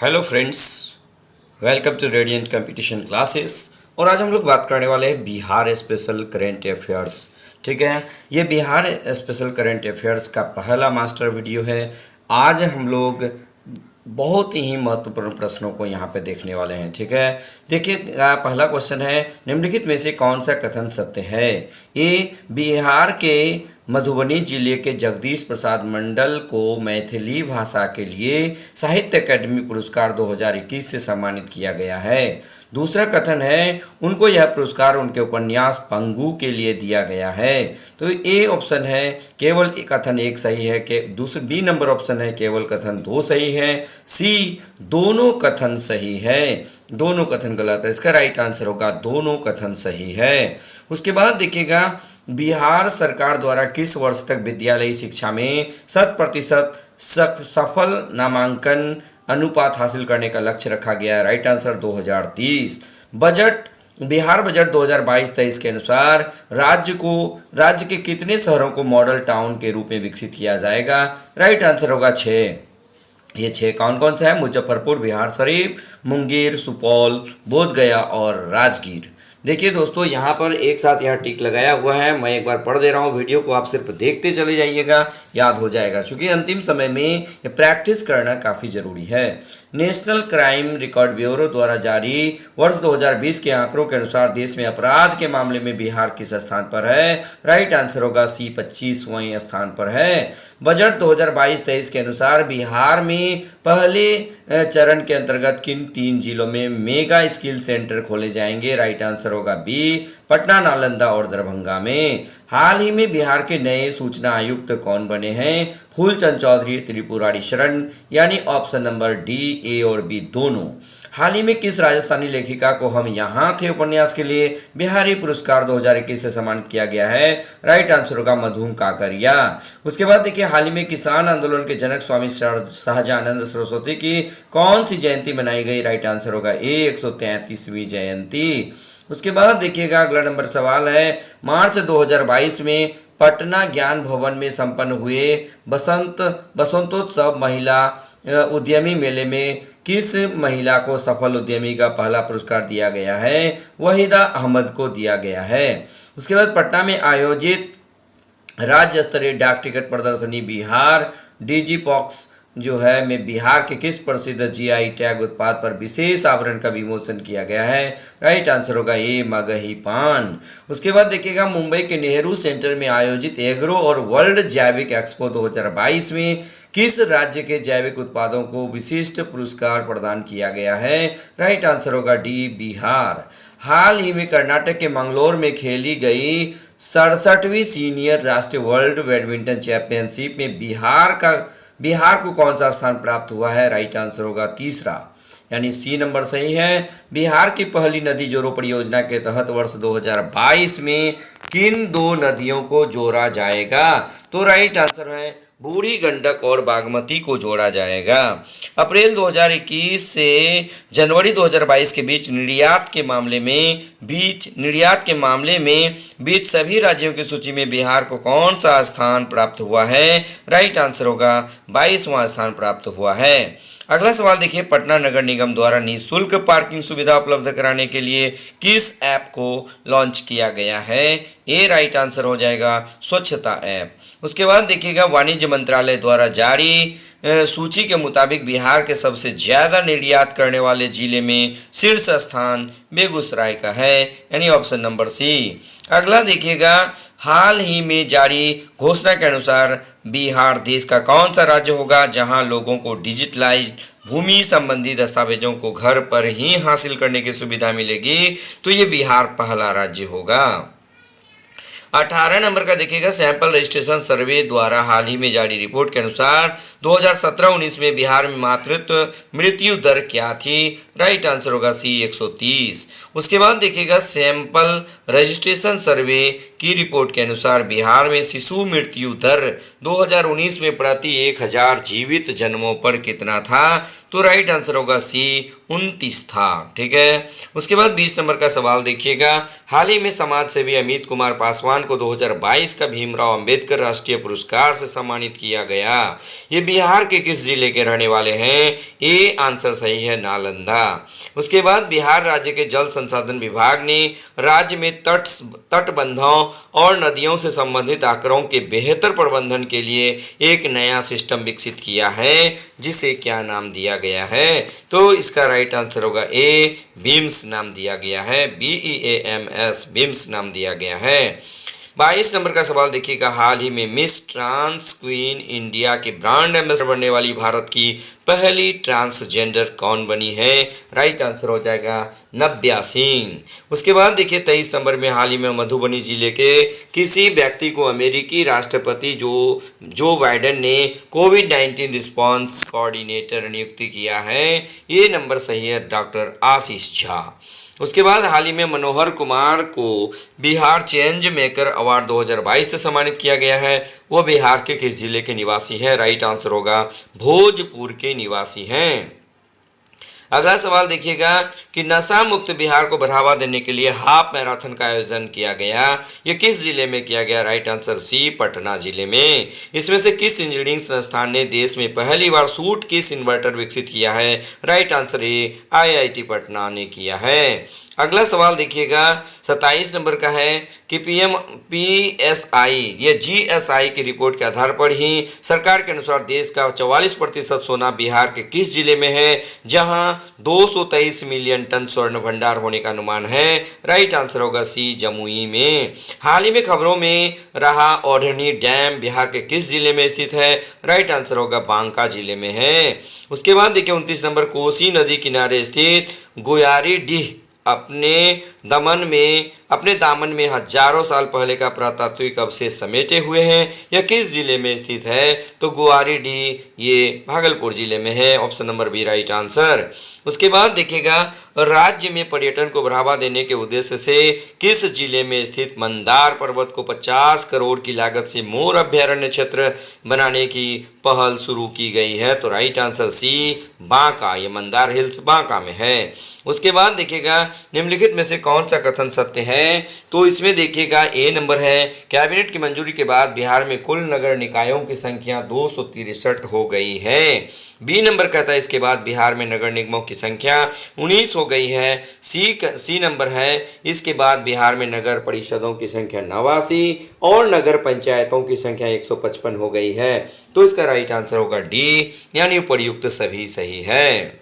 Hello friends, welcome to radiant competition classes. और आज हम लोग बात करने वाले हैं बिहार स्पेशल करेंट अफेयर्स। ठीक है, ये बिहार स्पेशल करेंट अफेयर्स का पहला मास्टर वीडियो है। आज हम लोग बहुत ही महत्वपूर्ण प्रश्नों को यहाँ पे देखने वाले हैं। ठीक है, देखिए पहला क्वेश्चन है, निम्नलिखित में से कौन सा कथन सत्य है। ए, बिहार के मधुबनी जिले के जगदीश प्रसाद मंडल को मैथिली भाषा के लिए साहित्य अकादमी पुरस्कार 2021 से सम्मानित किया गया है। दूसरा कथन है, उनको यह पुरस्कार उनके उपन्यास पंगु के लिए दिया गया है। तो ए ऑप्शन है केवल कथन एक सही है, कि दूसरे बी नंबर ऑप्शन है केवल कथन दो सही है। सी दोनों कथन सही है, दोनों कथन गलत है। इसका राइट आंसर होगा दोनों कथन सही है। उसके बाद देखिएगा, बिहार सरकार द्वारा किस वर्ष तक विद्यालयी शिक्षा में 100% सफल नामांकन अनुपात हासिल करने का लक्ष्य रखा गया है। Right answer 2030। Budget, Bihar budget 2022-23 के अनुसार राज्य के कितने शहरों को मॉडल टाउन के रूप में विकसित किया जाएगा। राइट आंसर होगा 6। ये 6 कौन कौन सा है? मुजफ्फरपुर, बिहार शरीफ, मुंगेर, सुपौल, बोधगया और राजगीर। देखिए दोस्तों, यहाँ पर एक साथ यह टिक लगाया हुआ है। मैं एक बार पढ़ दे रहा हूँ, वीडियो को आप सिर्फ देखते चले जाइएगा, याद हो जाएगा। क्योंकि अंतिम समय में ये प्रैक्टिस करना काफ़ी ज़रूरी है। नेशनल क्राइम रिकॉर्ड ब्यूरो द्वारा जारी वर्ष 2020 के आंकड़ों के अनुसार देश में अपराध के मामले में बिहार किस स्थान पर है। राइट आंसर होगा सी, 25वें स्थान पर है। बजट 2022-23 के अनुसार बिहार में पहले चरण के अंतर्गत किन 3 जिलों में मेगा स्किल सेंटर खोले जाएंगे। राइट आंसर होगा बी, पटना, नालंदा और दरभंगा में। हाल ही में बिहार के नए सूचना आयुक्त कौन बने हैं? फूलचंद चौधरी, त्रिपुरारी शरण, यानी ऑप्शन नंबर डी, ए और बी दोनों। हाल ही में किस राजस्थानी लेखिका को हम यहाँ थे उपन्यास के लिए बिहारी पुरस्कार 2021 से सम्मानित किया गया है। राइट आंसर होगा मधु काकरिया। उसके बाद देखिए, हाल ही में किसान आंदोलन के जनक स्वामी सहजानंद सरस्वती की कौन सी जयंती मनाई गई। राइट आंसर होगा ए, 133वीं जयंती। उसके बाद देखिएगा, अगला नंबर सवाल है, मार्च 2022 में पटना ज्ञान भवन में संपन्न हुए बसंतोत्सव महिला उद्यमी मेले में किस महिला को सफल उद्यमी का पहला पुरस्कार दिया गया है। वहीदा अहमद को दिया गया है। उसके बाद पटना में आयोजित राज्य स्तरीय डाक टिकट प्रदर्शनी बिहार डिजिपॉक्स जो है में बिहार के किस प्रसिद्ध जीआई टैग उत्पाद पर विशेष आवरण का विमोचन किया गया है। राइट आंसर होगा ए, मगही पान। उसके बाद देखिएगा, मुंबई के नेहरू सेंटर में आयोजित एग्रो और वर्ल्ड जैविक एक्सपो 2022 में किस राज्य के जैविक उत्पादों को विशिष्ट पुरस्कार प्रदान किया गया है। राइट आंसर होगा डी, बिहार। हाल ही में कर्नाटक के मंगलोर में खेली गई 67वीं सीनियर राष्ट्रीय वर्ल्ड बैडमिंटन चैंपियनशिप में बिहार को कौन सा स्थान प्राप्त हुआ है। राइट आंसर होगा तीसरा, यानी सी नंबर सही है। बिहार की पहली नदी जोड़ो परियोजना के तहत वर्ष 2022 में किन 2 नदियों को जोड़ा जाएगा। तो राइट आंसर है बूढ़ी गंडक और बागमती को जोड़ा जाएगा। अप्रैल 2021 से जनवरी 2022 के बीच निर्यात के मामले में सभी राज्यों की सूची में बिहार को कौन सा स्थान प्राप्त हुआ है। राइट आंसर होगा 22वां स्थान प्राप्त हुआ है। अगला सवाल देखिए, पटना नगर निगम द्वारा निःशुल्क पार्किंग सुविधा उपलब्ध कराने के लिए किस ऐप को लॉन्च किया गया है। ए राइट आंसर हो जाएगा स्वच्छता ऐप। उसके बाद देखिएगा, वाणिज्य मंत्रालय द्वारा जारी सूची के मुताबिक बिहार के सबसे ज़्यादा निर्यात करने वाले जिले में शीर्ष स्थान बेगूसराय का है, यानी ऑप्शन नंबर सी। अगला देखिएगा, हाल ही में जारी घोषणा के अनुसार बिहार देश का कौन सा राज्य होगा जहां लोगों को डिजिटलाइज्ड भूमि संबंधी दस्तावेजों को घर पर ही हासिल करने की सुविधा मिलेगी। तो ये बिहार पहला राज्य होगा। 18 नंबर का देखिएगा, सैंपल रजिस्ट्रेशन सर्वे द्वारा हाल ही में जारी रिपोर्ट के अनुसार 2017-19 में बिहार में मातृत्व मृत्यु दर क्या थी। राइट आंसर होगा सी, 130। उसके बाद देखिएगा, सैंपल रजिस्ट्रेशन सर्वे की रिपोर्ट के अनुसार बिहार में शिशु मृत्यु दर 2019 में प्रति 1000 जीवित जन्मों पर कितना था? तो राइट आंसर होगा सी 29 था। ठीक है, उसके बाद 20 नंबर का सवाल देखिएगा। हाल ही में समाज सेवी अमित कुमार पासवान को 2022 का भीमराव अंबेडकर राष्ट्रीय पुरस्कार से सम्मानित किया गया। ये बिहार के किस जिले के रहने वाले हैं? ए आंसर सही है, नालंदा। उसके बाद बिहार राज्य के जल संसाधन विभाग ने राज्य में तटबंधों और नदियों से संबंधित आंकड़ों के बेहतर प्रबंधन के लिए एक नया सिस्टम विकसित किया है, जिसे क्या नाम दिया गया है? तो इसका राइट आंसर होगा ए बीम्स नाम दिया गया है, BEAMS बीम्स नाम दिया गया है। 22 नंबर का सवाल देखिएगा। हाल ही में मिस ट्रांस क्वीन इंडिया के ब्रांड एम्बेसडर बनने वाली भारत की पहली ट्रांसजेंडर कौन बनी है? राइट आंसर हो जाएगा नव्या सिंह। उसके बाद देखिए 23 नंबर में हाल ही में मधुबनी जिले के किसी व्यक्ति को अमेरिकी राष्ट्रपति जो बाइडेन ने कोविड-19 रिस्पॉन्स कोऑर्डिनेटर नियुक्त किया है। ये नंबर सही है, डॉक्टर आशीष झा। उसके बाद हाल ही में मनोहर कुमार को बिहार चेंज मेकर अवार्ड 2022 से सम्मानित किया गया है। वो बिहार के किस जिले के निवासी हैं? राइट आंसर होगा भोजपुर के निवासी हैं। अगला सवाल देखिएगा कि नशा मुक्त बिहार को बढ़ावा देने के लिए हाफ मैराथन का आयोजन किया गया। ये किस जिले में किया गया? राइट आंसर सी पटना जिले में। इसमें से किस इंजीनियरिंग संस्थान ने देश में पहली बार सूट किस इन्वर्टर विकसित किया है? Right answer A IIT Patna ने किया है। अगला सवाल देखिएगा 27 नंबर का है कि PSI ये GSI की रिपोर्ट के आधार पर ही सरकार के अनुसार देश का 44% सोना बिहार के किस जिले में है, जहां 223 मिलियन टन स्वर्ण भंडार होने का अनुमान है? राइट आंसर होगा सी जमुई में। हाल ही में खबरों में रहा ओढ़नी डैम बिहार के किस जिले में स्थित है? राइट आंसर होगा बांका जिले में है। उसके बाद देखिए 29 नंबर कोसी नदी किनारे स्थित गुयारीडीह अपने दामन में हजारों साल पहले का पुरातात्विक अवशेष समेटे हुए हैं। यह किस जिले में स्थित है? तो गुआरीडीह ये भागलपुर जिले में है। Option number B right answer. उसके बाद देखिएगा राज्य में पर्यटन को बढ़ावा देने के उद्देश्य से किस जिले में स्थित मंदार पर्वत को 50 करोड़ की लागत से मोर अभ्यारण्य क्षेत्र बनाने की पहल शुरू की गई है? तो राइट आंसर सी बांका, ये मंदार हिल्स बांका में है। उसके बाद देखिएगा निम्नलिखित में से कौन सा कथन सत्य है? तो इसमें देखिएगा ए नंबर है कैबिनेट की मंजूरी के बाद बिहार में कुल नगर निकायों की संख्या 263 हो गई है। बी नंबर कहता है इसके बाद बिहार में नगर निगमों की संख्या 19 हो गई है। सी नंबर है इसके बाद बिहार में नगर परिषदों की संख्या 89 और नगर पंचायतों की संख्या 155 हो गई है। तो इसका राइट आंसर होगा डी, यानी उपर्युक्त सभी सही है।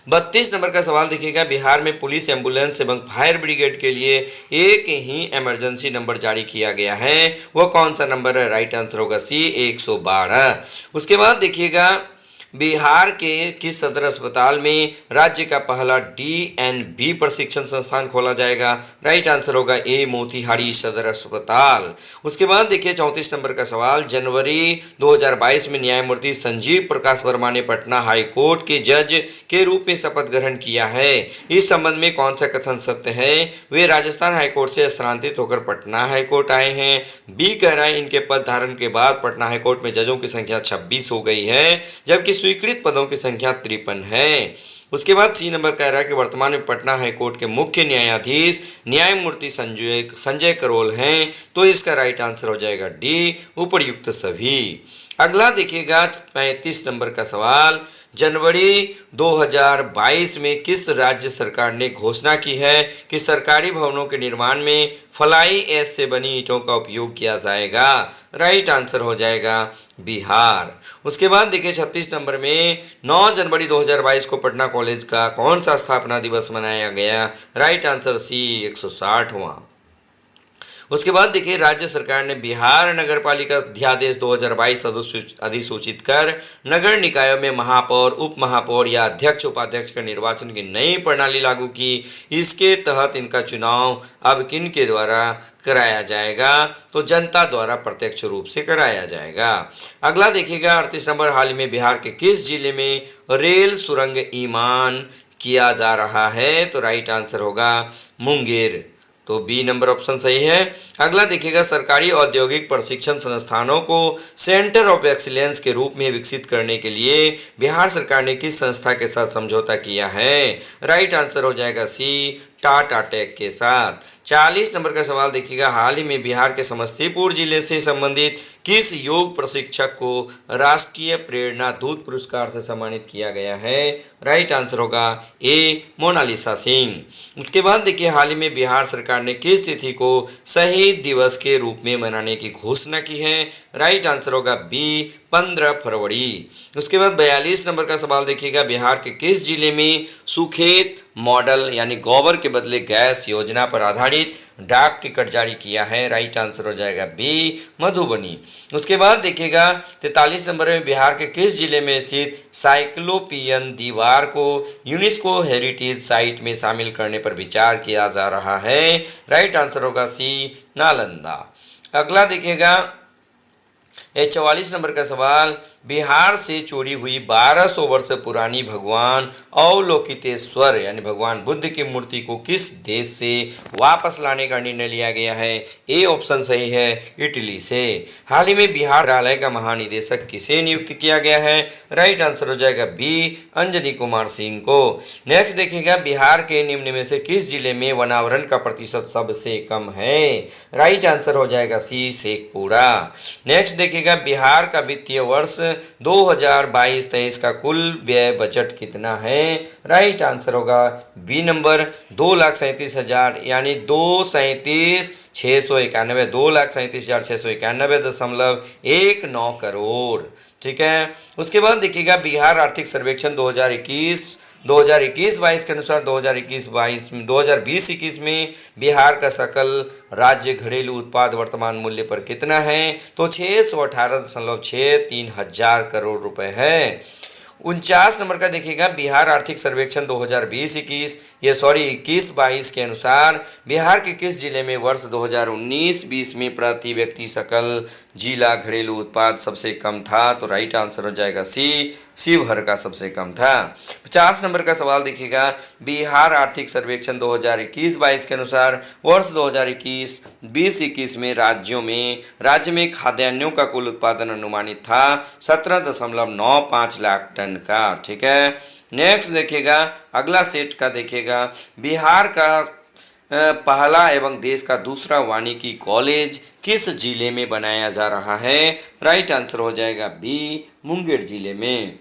32 नंबर का सवाल देखिएगा। बिहार में पुलिस, एम्बुलेंस एवं फायर ब्रिगेड के लिए एक ही इमरजेंसी नंबर जारी किया गया है। वह कौन सा नंबर है? राइट आंसर होगा सी 112। उसके बाद देखिएगा बिहार के किस सदर अस्पताल में राज्य का पहला DNB प्रशिक्षण संस्थान खोला जाएगा? राइट आंसर होगा ए मोतिहारी सदर अस्पताल। उसके बाद देखिए 34 नंबर का सवाल। जनवरी 2022 में न्यायमूर्ति संजीव प्रकाश वर्मा ने पटना हाई कोर्ट के जज के रूप में शपथ ग्रहण किया है। इस संबंध में कौन सा कथन सत्य है? वे राजस्थान हाईकोर्ट से स्थानांतरित होकर पटना हाईकोर्ट आए हैं। बी कह रहा है इनके पद धारण के बाद पटना हाईकोर्ट में जजों की संख्या 26 हो गई है, जबकि स्वीकृत पदों की संख्या 53 है। उसके बाद सी नंबर कह रहा है कि वर्तमान में पटना हाईकोर्ट के मुख्य न्यायाधीश न्यायमूर्ति संजय करोल हैं। तो इसका राइट आंसर हो जाएगा डी, उपर्युक्त सभी। अगला देखिएगा 35 नंबर का सवाल। जनवरी 2022 में किस राज्य सरकार ने घोषणा की है कि सरकारी भवनों के निर्माण में फ्लाई ऐश से बनी ईंटों का उपयोग किया जाएगा? राइट आंसर हो जाएगा बिहार। उसके बाद देखिए 36 नंबर में 9 जनवरी 2022 को पटना कॉलेज का कौन सा स्थापना दिवस मनाया गया? राइट आंसर सी 160वां। उसके बाद देखिए राज्य सरकार ने बिहार नगरपालिका अध्यादेश 2022 अधिसूचित कर नगर निकायों में महापौर, उप महापौर या अध्यक्ष उपाध्यक्ष के निर्वाचन की नई प्रणाली लागू की। इसके तहत इनका चुनाव अब किन के द्वारा कराया जाएगा? तो जनता द्वारा प्रत्यक्ष रूप से कराया जाएगा। अगला देखिएगा 38 नंबर। हाल ही में बिहार के किस जिले में रेल सुरंग ईमान किया जा रहा है? तो राइट आंसर होगा मुंगेर। तो बी नंबर ऑप्शन सही है। अगला देखिएगा, सरकारी औद्योगिक प्रशिक्षण संस्थानों को सेंटर ऑफ एक्सीलेंस के रूप में विकसित करने के लिए बिहार सरकार ने किस संस्था के साथ समझौता किया है? राइट आंसर हो जाएगा सी, टाटा टेक के साथ। 40 नंबर का सवाल देखिएगा, हाल ही में बिहार के समस्तीपुर जिले से संबंधित किस योग प्रशिक्षक को राष्ट्रीय प्रेरणा दूत पुरस्कार से सम्मानित किया गया है? राइट आंसर होगा ए, मोनालिसा सिंह। उसके बाद देखिए, हाल ही में बिहार सरकार ने किस तिथि को शहीद दिवस के रूप में मनाने की घोषणा की है? राइट आंसर होगा बी, 15 फरवरी। उसके बाद 42 नंबर का सवाल देखिएगा, बिहार के किस जिले में सुखेत मॉडल यानी गोबर के बदले गैस योजना पर आधारित डाक टिकट जारी किया है? राइट आंसर हो जाएगा बी, मधुबनी। उसके बाद देखिएगा 43 नंबर में, बिहार के किस जिले में स्थित साइक्लोपियन दीवार को यूनेस्को हेरिटेज साइट में शामिल करने पर विचार किया जा रहा है? राइट आंसर होगा सी, नालंदा। अगला देखिएगा 44 नंबर का सवाल, बिहार से चोरी हुई 1200 वर्ष पुरानी भगवान अवलोकितेश्वर यानी भगवान बुद्ध की मूर्ति को किस देश से वापस लाने का निर्णय लिया गया है? ए ऑप्शन सही है, इटली से। हाल ही में बिहार संग्रहालय का महानिदेशक किसे नियुक्त किया गया है? राइट आंसर हो जाएगा बी, अंजनी कुमार सिंह को। नेक्स्ट देखिएगा, बिहार के निम्न में से किस जिले में वनावरण का प्रतिशत सबसे कम है? राइट आंसर हो जाएगा सी, शेखपुरा। नेक्स्ट देखिएगा, बिहार का वित्तीय वर्ष 2022-23 का कुल व्यय बजट कितना है? राइट आंसर होगा बी नंबर, 2,37,000 यानी 2,37,691 करोड़। ठीक है। उसके बाद देखिएगा, बिहार आर्थिक सर्वेक्षण 2021-22 के अनुसार 2020-21 में बिहार का सकल राज्य घरेलू उत्पाद वर्तमान मूल्य पर कितना है? तो 618.63 हजार करोड़ रुपए है। 49 नंबर का देखिएगा, बिहार आर्थिक सर्वेक्षण 2021-22 के अनुसार बिहार के किस जिले में वर्ष 2019-20 में प्रति व्यक्ति सकल जिला घरेलू उत्पाद सबसे कम था? तो राइट आंसर हो जाएगा सी, शिवहर का सबसे कम था। 50 नंबर का सवाल देखिएगा, बिहार आर्थिक सर्वेक्षण 2021-22 के अनुसार वर्ष 2021-21 में राज्य में खाद्यान्नों का कुल उत्पादन अनुमानित था 17.95 लाख टन का। ठीक है। नेक्स्ट देखिएगा, अगला सेट का देखिएगा, बिहार का पहला एवं देश का दूसरा वानिकी कॉलेज किस जिले में बनाया जा रहा है? राइट आंसर हो जाएगा बी, मुंगेर जिले में।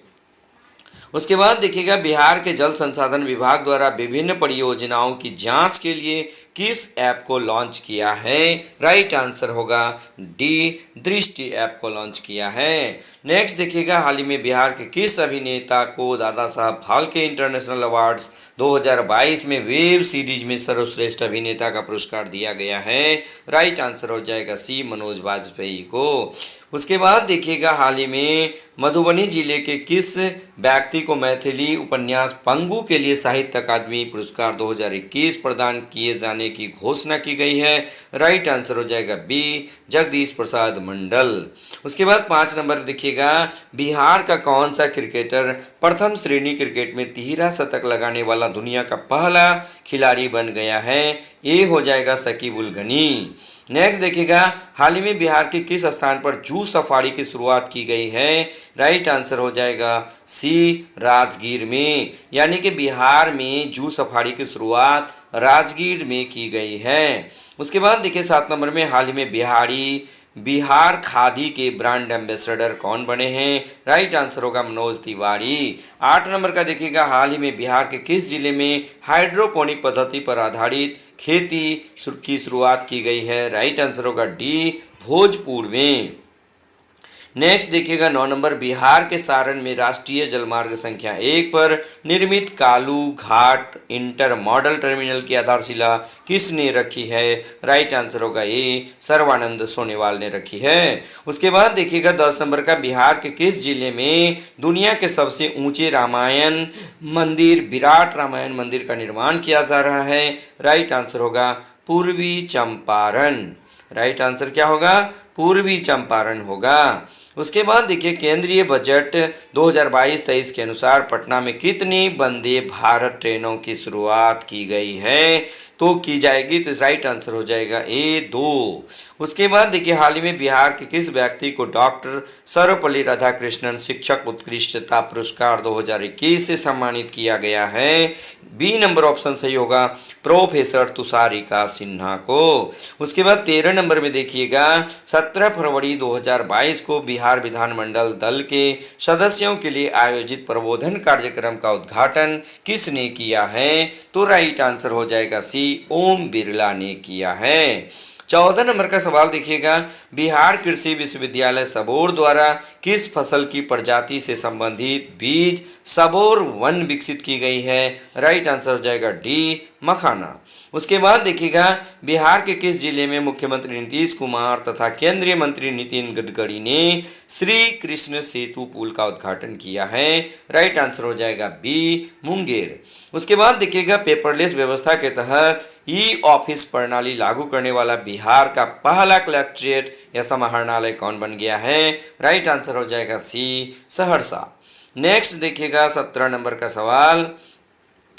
उसके बाद देखिएगा, बिहार के जल संसाधन विभाग द्वारा विभिन्न परियोजनाओं की जांच के लिए किस ऐप को लॉन्च किया है? राइट आंसर होगा डी, दृष्टि ऐप को लॉन्च किया है। नेक्स्ट देखिएगा, हाल ही में बिहार के किस अभिनेता को दादा साहब फाल्के इंटरनेशनल अवार्ड्स 2022 में वेब सीरीज में सर्वश्रेष्ठ अभिनेता का पुरस्कार दिया गया है? राइट आंसर हो जाएगा सी, मनोज वाजपेयी को। उसके बाद देखिएगा, हाल ही में मधुबनी जिले के किस व्यक्ति को मैथिली उपन्यास पंगु के लिए साहित्य अकादमी पुरस्कार 2021 प्रदान किए जाने की घोषणा की गई है? राइट आंसर हो जाएगा बी, जगदीश प्रसाद मंडल। उसके बाद 5 नंबर देखिएगा, बिहार का कौन सा क्रिकेटर प्रथम श्रेणी क्रिकेट में 13 शतक लगाने वाला दुनिया का पहला खिलाड़ी बन गया है? ये हो जाएगा शकीब उल गनी। नेक्स्ट देखिएगा, हाल ही में बिहार के किस स्थान पर जू सफारी की शुरुआत की गई है? राइट आंसर हो जाएगा सी, राजगीर में। यानी कि बिहार में जू सफारी की शुरुआत राजगीर में की गई है। उसके बाद देखिए 7 नंबर में, हाल ही में बिहार खादी के ब्रांड एम्बेसडर कौन बने हैं? राइट आंसर होगा मनोज तिवारी। 8 नंबर का देखिएगा, हाल ही में बिहार के किस जिले में हाइड्रोपोनिक पद्धति पर आधारित खेती की शुरुआत की गई है? राइट आंसर होगा डी, भोजपुर में। नेक्स्ट देखिएगा 9 नंबर, बिहार के सारण में राष्ट्रीय जलमार्ग संख्या 1 पर निर्मित कालू घाट इंटर मॉडल टर्मिनल की आधारशिला किसने रखी है? राइट आंसर होगा ए, सर्वानंद सोनेवाल ने रखी है। उसके बाद देखिएगा 10 नंबर का, बिहार के किस जिले में दुनिया के सबसे ऊंचे रामायण मंदिर विराट रामायण मंदिर का निर्माण किया जा रहा है? राइट आंसर होगा पूर्वी चंपारण। राइट आंसर क्या होगा? पूर्वी चंपारण होगा। उसके बाद देखिए केंद्रीय बजट 2022-23 के अनुसार पटना में कितनी वंदे भारत ट्रेनों की शुरुआत की गई है, तो की जाएगी, तो राइट आंसर हो जाएगा ए 2। उसके बाद देखिए हाल ही में बिहार के किस व्यक्ति को डॉक्टर सर्वपल्ली राधाकृष्णन शिक्षक उत्कृष्टता पुरस्कार 2021 से सम्मानित किया गया है, बी नंबर ऑप्शन सही होगा, प्रोफेसर तुषारिका सिन्हा को। उसके बाद 13 नंबर में देखिएगा 17 फरवरी 2022 को बिहार विधानमंडल दल के सदस्यों के लिए आयोजित प्रबोधन कार्यक्रम का उद्घाटन किसने किया है, तो राइट आंसर हो जाएगा सी, ओम बिरला ने किया है। 14 नंबर का सवाल देखिएगा बिहार कृषि विश्वविद्यालय सबोर द्वारा किस फसल की प्रजाति से संबंधित बीज सबोर 1 विकसित की गई है, राइट आंसर हो जाएगा डी, मखाना। उसके बाद देखिएगा बिहार के किस जिले में मुख्यमंत्री नीतीश कुमार तथा केंद्रीय मंत्री नितिन गडकरी ने श्री कृष्ण सेतु पुल का उद्घाटन किया है, राइट आंसर हो जाएगा बी, मुंगेर। उसके बाद देखिएगा पेपरलेस व्यवस्था के तहत ई ऑफिस प्रणाली लागू करने वाला बिहार का पहला कलेक्ट्रेट या समाहरणालय कौन बन गया है, राइट आंसर हो जाएगा सी, सहरसा। नेक्स्ट देखिएगा 17 नंबर का सवाल,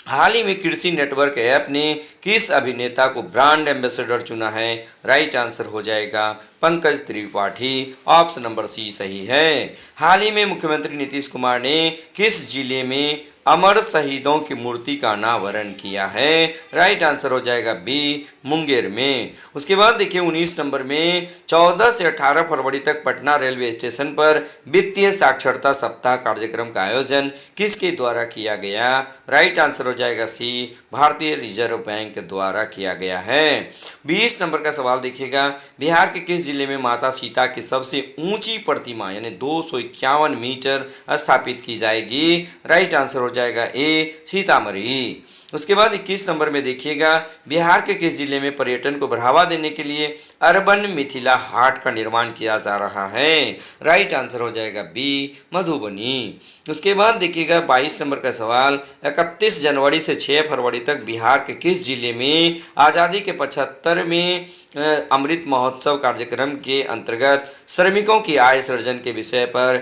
हाल ही में कृषि नेटवर्क ऐप ने किस अभिनेता को ब्रांड एम्बेसडर चुना है, राइट आंसर हो जाएगा Pankaj Tripathi, option number C सही है। हाल ही में मुख्यमंत्री नीतीश कुमार ने किस जिले में अमर शहीदों की मूर्ति का अनावरण किया है, राइट आंसर हो जाएगा बी, मुंगेर में। उसके बाद देखिए 19 नंबर में 14 से 18 फरवरी तक पटना रेलवे स्टेशन पर वित्तीय साक्षरता सप्ताह कार्यक्रम का आयोजन किसके द्वारा किया गया, राइट आंसर हो जाएगा सी, भारतीय रिजर्व बैंक द्वारा किया गया है। 20 नंबर का सवाल देखिएगा बिहार के किस जिले में माता सीता की सबसे ऊंची प्रतिमा यानी 251 मीटर स्थापित की जाएगी, राइट आंसर हो जाएगा ए, सीतामढ़ी। उसके बाद 21 नंबर में देखिएगा बिहार के किस जिले में पर्यटन को बढ़ावा देने के लिए अर्बन मिथिला हाट का निर्माण किया जा रहा है, राइट आंसर हो जाएगा बी, मधुबनी। उसके बाद देखिएगा 22 नंबर का सवाल 31 जनवरी से 6 फरवरी तक बिहार के किस जिले में आज़ादी के 75वें अमृत महोत्सव कार्यक्रम के अंतर्गत श्रमिकों की आय सृजन के विषय पर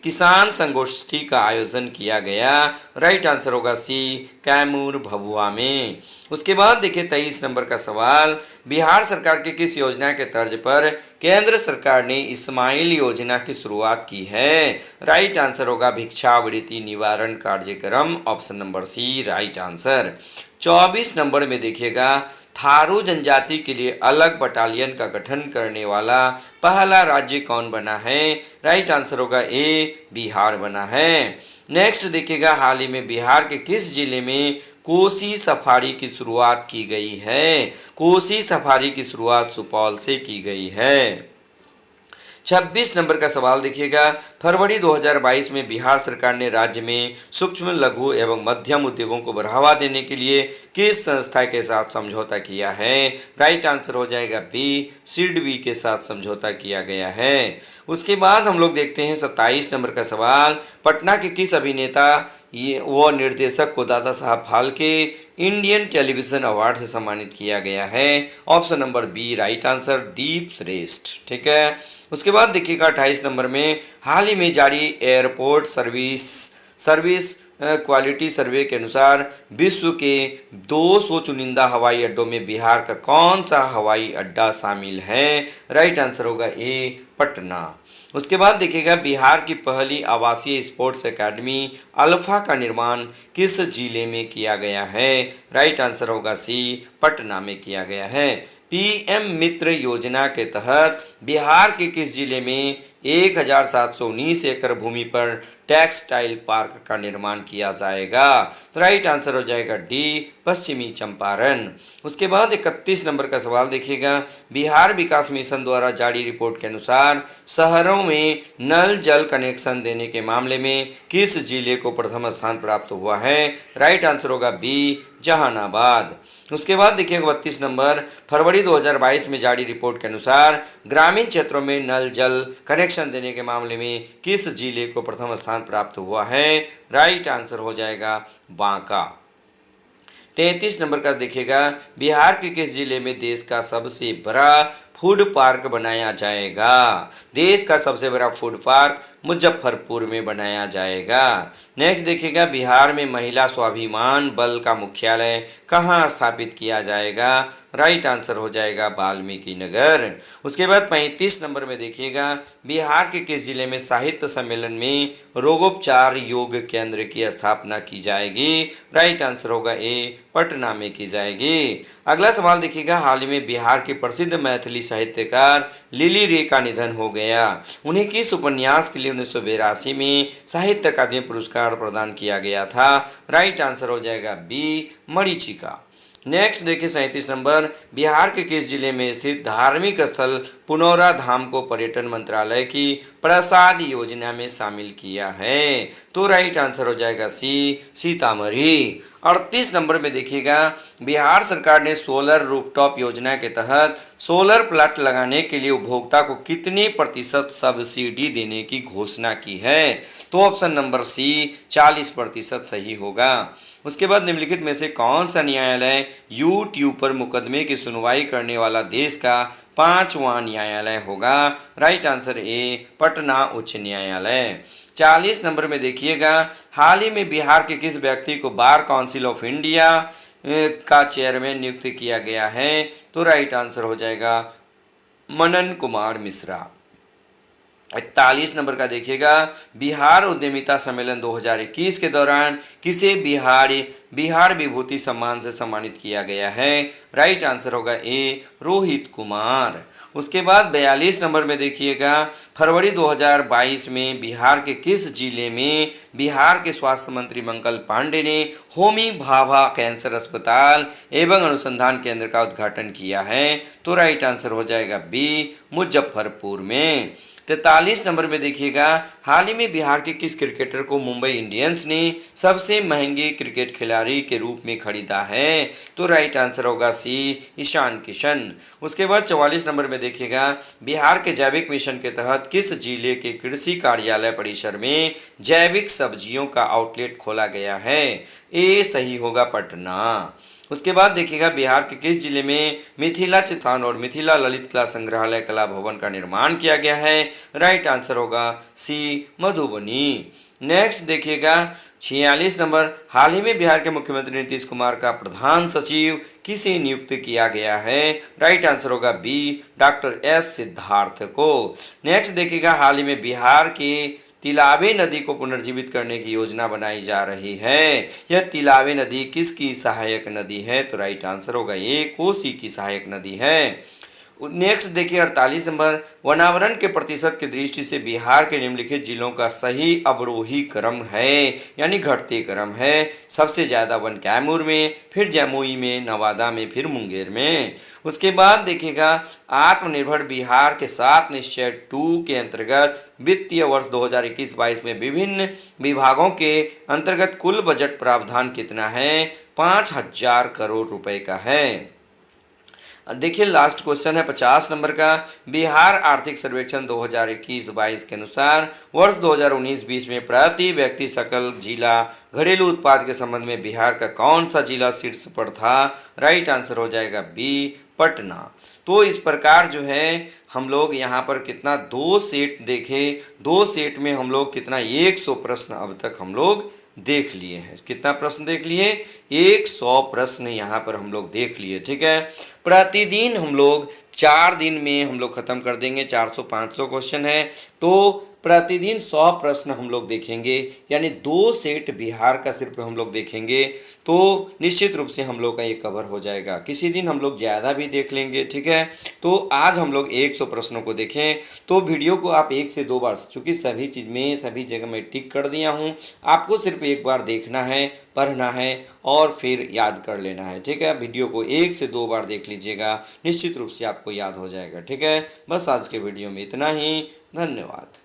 किसान संगोष्ठी का आयोजन किया गया, राइट आंसर होगा सी, कैमूर भभुआ में। उसके बाद देखिए 23 नंबर का सवाल बिहार सरकार की किस योजना के तर्ज पर केंद्र सरकार ने इस्माइल योजना की शुरुआत की है, राइट आंसर होगा भिक्षावृत्ति निवारण कार्यक्रम, option number C right answer. 24 number में देखिएगा थारू जनजाति के लिए अलग बटालियन का गठन करने वाला पहला राज्य कौन बना है, राइट आंसर होगा ए, बिहार बना है। नेक्स्ट देखिएगा हाल ही में बिहार के किस जिले में कोसी सफारी की शुरुआत की गई है, कोसी सफारी की शुरुआत सुपौल से की गई है। 26 नंबर का सवाल देखिएगा फरवरी 2022 में बिहार सरकार ने राज्य में सूक्ष्म लघु एवं मध्यम उद्योगों को बढ़ावा देने के लिए किस संस्था के साथ समझौता किया है, राइट आंसर हो जाएगा बी, सिडबी के साथ समझौता किया गया है। उसके बाद हम लोग देखते हैं 27 नंबर का सवाल पटना के किस अभिनेता व निर्देशक को Dada Saheb Phalke Indian television award से सम्मानित किया गया है, option number B right answer, Deep Shreshtha, ठीक है। उसके बाद देखिएगा 28 नंबर में हाल ही में जारी एयरपोर्ट सर्विस क्वालिटी सर्वे के अनुसार विश्व के 200 चुनिंदा हवाई अड्डों में बिहार का कौन सा हवाई अड्डा शामिल है, राइट आंसर होगा ए, पटना। उसके बाद देखिएगा बिहार की पहली आवासीय स्पोर्ट्स एकेडमी अल्फा का निर्माण किस जिले में किया गया है, राइट आंसर होगा सी, पटना में किया गया है। पीएम मित्र योजना के तहत बिहार के किस जिले में 1719 एकड़ भूमि पर टेक्सटाइल पार्क का निर्माण किया जाएगा, तो राइट आंसर हो जाएगा डी, पश्चिमी चंपारण। उसके बाद 31 नंबर का सवाल देखिएगा बिहार विकास मिशन द्वारा जारी रिपोर्ट के अनुसार शहरों में नल जल कनेक्शन देने के मामले में किस जिले को प्रथम स्थान प्राप्त हुआ है, राइट आंसर होगा बी, जहानाबाद। उसके बाद देखिएगा 32 नंबर फरवरी 2022 में जारी रिपोर्ट के अनुसार ग्रामीण क्षेत्रों में नल जल कनेक्शन देने के मामले में किस जिले को प्रथम स्थान प्राप्त हुआ है, राइट आंसर हो जाएगा बांका। 33 नंबर का देखिएगा बिहार के किस जिले में देश का सबसे बड़ा फूड पार्क बनाया जाएगा। देश का सबसे बड़ा फूड पार्क मुजफ्फरपुर में बनाया जाएगा। नेक्स्ट देखिएगा, बिहार में महिला स्वाभिमान बल का मुख्यालय कहाँ स्थापित किया जाएगा? राइट आंसर हो जाएगा वाल्मीकि नगर। उसके बाद 35 नंबर में देखिएगा, बिहार के किस जिले में साहित्य सम्मेलन में रोगोपचार योग केंद्र की स्थापना की जाएगी? राइट आंसर होगा ए, पटना में की जाएगी। अगला सवाल देखिएगा, हाल ही में बिहार के प्रसिद्ध मैथिली साहित्यकार लिली रे का निधन हो गया। उन्हें किस उपन्यास के लिए 1982 में साहित्य अकादमी पुरस्कार प्रदान किया गया था? राइट आंसर हो जाएगा बी, मरीचिका। नेक्स्ट देखिए 37 नंबर, बिहार के किस जिले में स्थित धार्मिक स्थल पुनौरा धाम को पर्यटन मंत्रालय की प्रसाद योजना में शामिल किया है? तो राइट आंसर हो जाएगा सी, सीतामढ़ी। 38 नंबर में देखिएगा, बिहार सरकार ने सोलर रूफटॉप योजना के तहत सोलर प्लांट लगाने के लिए उपभोक्ता को कितनी प्रतिशत सब्सिडी देने की घोषणा की है? तो ऑप्शन नंबर सी, 40% सही होगा। उसके बाद निम्नलिखित में से कौन सा न्यायालय यूट्यूब पर मुकदमे की सुनवाई करने वाला देश का 5वां न्यायालय होगा? राइट आंसर ए, पटना उच्च न्यायालय। 40 नंबर में देखिएगा, हाल ही में बिहार के किस व्यक्ति को बार काउंसिल ऑफ इंडिया का चेयरमैन नियुक्त किया गया है? तो राइट आंसर हो जाएगा मनन कुमार मिश्रा। 41 नंबर का देखिएगा, बिहार उद्यमिता सम्मेलन 2021 के दौरान किसे बिहार विभूति सम्मान से सम्मानित किया गया है? राइट आंसर होगा ए, रोहित कुमार। उसके बाद 42 नंबर में देखिएगा, फरवरी 2022 में बिहार के किस जिले में बिहार के स्वास्थ्य मंत्री मंगल पांडे ने होमी भाभा कैंसर अस्पताल एवं अनुसंधान केंद्र का उद्घाटन किया है? तो राइट आंसर हो जाएगा बी, मुजफ्फरपुर में। 43 नंबर में देखिएगा, हाल ही में बिहार के किस क्रिकेटर को मुंबई इंडियंस ने सबसे महंगे क्रिकेट खिलाड़ी के रूप में खरीदा है? तो राइट आंसर होगा सी, ईशान किशन। उसके बाद 44 नंबर में देखिएगा, बिहार के जैविक मिशन के तहत किस जिले के कृषि कार्यालय परिसर में जैविक सब्जियों का आउटलेट खोला गया है? ए सही होगा, पटना। उसके बाद देखिएगा, बिहार के किस जिले में मिथिला चित्रान और मिथिला ललित कला संग्रहालय कला भवन का निर्माण किया गया है? राइट आंसर होगा सी, मधुबनी। नेक्स्ट देखिएगा 46 नंबर, हाल ही में बिहार के मुख्यमंत्री नीतीश कुमार का प्रधान सचिव किसे नियुक्त किया गया है? राइट आंसर होगा बी, डॉक्टर एस सिद्धार्थ को। नेक्स्ट देखिएगा, हाल ही में बिहार के तिलावे नदी को पुनर्जीवित करने की योजना बनाई जा रही है। यह तिलावे नदी किसकी सहायक नदी है? तो राइट आंसर होगा ये, कोसी की सहायक नदी है। नेक्स्ट देखिए 48 नंबर, वनावरण के प्रतिशत की दृष्टि से बिहार के निम्नलिखित जिलों का सही अवरोही क्रम है, यानी घटते क्रम है। सबसे ज़्यादा वन कैमूर में, फिर जमुई में, नवादा में, फिर मुंगेर में। उसके बाद देखिएगा, आत्मनिर्भर बिहार के 7 निश्चय 2 के अंतर्गत वित्तीय वर्ष 2021-22 में विभिन्न विभागों के अंतर्गत कुल बजट प्रावधान कितना है? 5,000 करोड़ रुपए का है। देखिए लास्ट क्वेश्चन है 50 नंबर का, बिहार आर्थिक सर्वेक्षण 2021-22 के अनुसार वर्ष 2019-20 में प्रति व्यक्ति सकल जिला घरेलू उत्पाद के संबंध में बिहार का कौन सा जिला शीर्ष पर था? राइट आंसर हो जाएगा बी, पटना। तो इस प्रकार जो है हम लोग यहाँ पर कितना 2 सेट देखे, 2 सेट में हम लोग कितना 100 प्रश्न अब तक हम लोग देख लिए हैं। कितना प्रश्न देख लिए? 100 प्रश्न यहाँ पर हम लोग देख लिए। ठीक है, प्रतिदिन हम लोग 4 दिन में हम लोग खत्म कर देंगे। 400-500 क्वेश्चन है, तो प्रतिदिन 100 प्रश्न हम लोग देखेंगे, यानी 2 सेट बिहार का सिर्फ हम लोग देखेंगे, तो निश्चित रूप से हम लोग का ये कवर हो जाएगा। किसी दिन हम लोग ज़्यादा भी देख लेंगे। ठीक है, तो आज हम लोग 100 प्रश्नों को देखें। तो वीडियो को आप 1 से 2 बार, चूँकि सभी चीज़ में सभी जगह मैं टिक कर दिया हूँ, आपको सिर्फ एक बार देखना है, पढ़ना है और फिर याद कर लेना है। ठीक है, वीडियो को 1 से 2 बार देख लीजिएगा, निश्चित रूप से आपको याद हो जाएगा। ठीक है, बस आज के वीडियो में इतना ही। धन्यवाद।